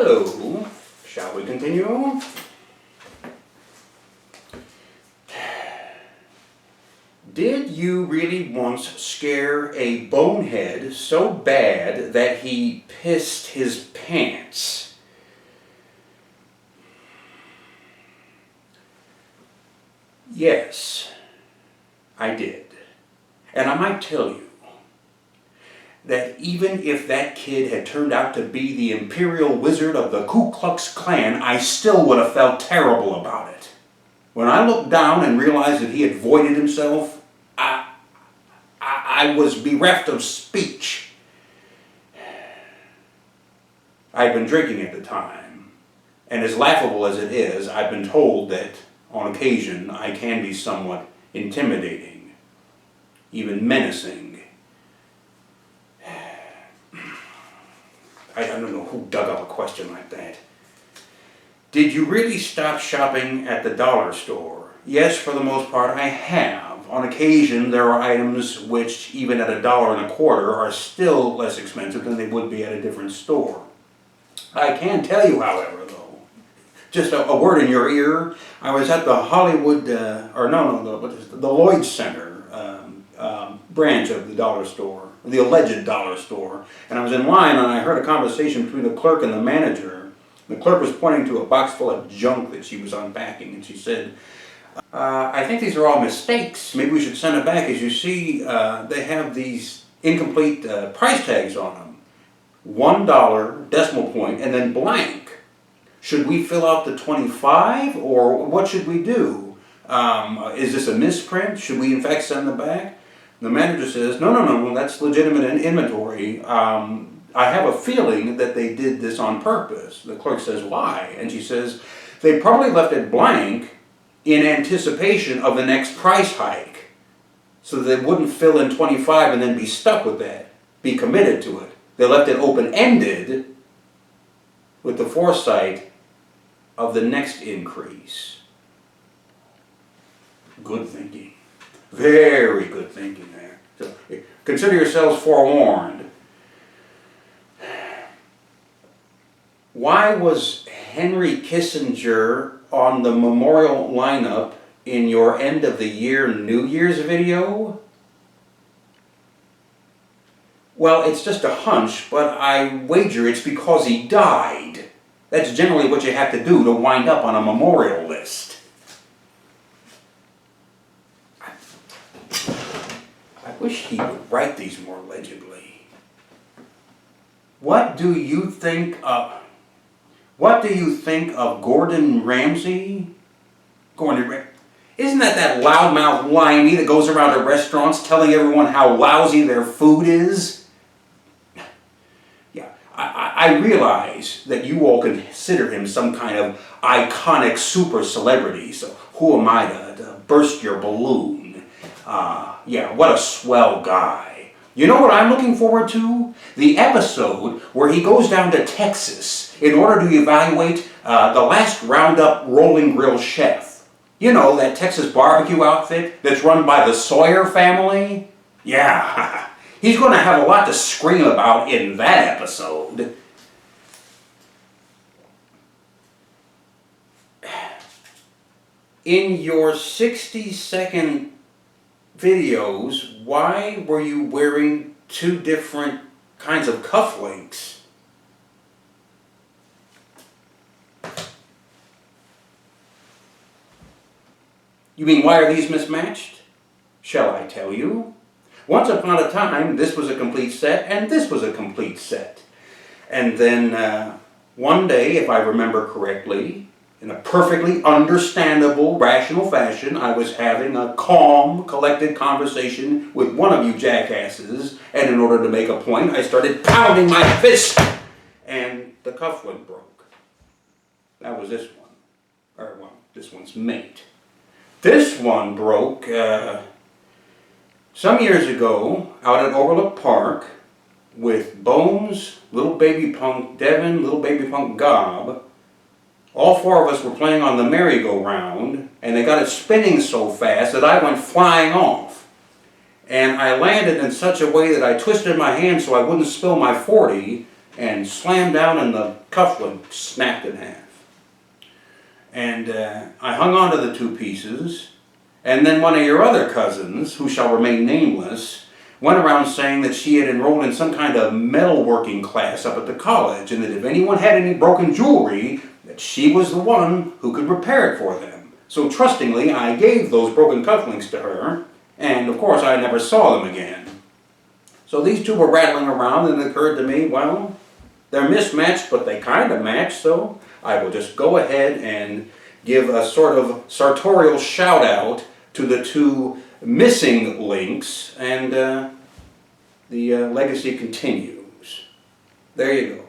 So, shall we continue? Did you really once scare a bonehead so bad that he pissed his pants? Yes, I did. And I might tell you that even if that kid had turned out to be the Imperial Wizard of the Ku Klux Klan, I still would have felt terrible about it. When I looked down and realized that he had voided himself, I was bereft of speech. I had been drinking at the time, and as laughable as it is, I've been told that on occasion I can be somewhat intimidating, even menacing. I don't know who dug up a question like that. Did you really stop shopping at the dollar store? Yes, for the most part I have. On occasion there are items which, even at $1.25, are still less expensive than they would be at a different store. I can tell you, however, though, just a word in your ear, I was at the Hollywood, the Lloyd Center branch of the dollar store, the alleged dollar store, and I was in line and I heard a conversation between the clerk and the manager. The clerk was pointing to a box full of junk that she was unpacking, and she said, I think these are all mistakes. Maybe we should send it back. As you see, they have these incomplete price tags on them. $1 decimal point and then blank. Should we fill out the 25 or what should we do? Is this a misprint? Should we in fact send them back? The manager says, no, that's legitimate inventory. I have a feeling that they did this on purpose. The clerk says, why? And she says, they probably left it blank in anticipation of the next price hike, so that they wouldn't fill in 25 and then be stuck with that, be committed to it. They left it open-ended with the foresight of the next increase. Good thinking. Very good thinking there. So, consider yourselves forewarned. Why was Henry Kissinger on the memorial lineup in your end of the year New Year's video? Well, it's just a hunch, but I wager it's because he died. That's generally what you have to do to wind up on a memorial list. I wish he would write these more legibly. What do you think of Gordon Ramsay? Isn't that loudmouth limey that goes around to restaurants telling everyone how lousy their food is? Yeah, I realize that you all consider him some kind of iconic super celebrity, so who am I to burst your balloon? Yeah, what a swell guy. You know what I'm looking forward to? The episode where he goes down to Texas in order to evaluate the last Roundup Rolling Grill chef. You know, that Texas barbecue outfit that's run by the Sawyer family? Yeah, he's going to have a lot to scream about in that episode. In your 60-second videos, why were you wearing two different kinds of cufflinks? You mean, why are these mismatched? Shall I tell you? Once upon a time, this was a complete set, and this was a complete set. And then one day, if I remember correctly, in a perfectly understandable, rational fashion, I was having a calm, collected conversation with one of you jackasses, and in order to make a point, I started pounding my fist, and the cufflink broke. That was this one. Or, well, this one's mate. This one broke some years ago out at Overlook Park with Bones, little baby punk Devin, little baby punk Gob. All four of us were playing on the merry-go-round, and they got it spinning so fast that I went flying off. And I landed in such a way that I twisted my hand so I wouldn't spill my 40, and slammed down and the cufflink snapped in half. And I hung on to the two pieces, and then one of your other cousins, who shall remain nameless, went around saying that she had enrolled in some kind of metalworking class up at the college, and that if anyone had any broken jewelry, that she was the one who could repair it for them. So trustingly, I gave those broken cufflinks to her, and of course I never saw them again. So these two were rattling around, and it occurred to me, well, they're mismatched, but they kind of match, so I will just go ahead and give a sort of sartorial shout out to the two missing links, and the legacy continues. There you go.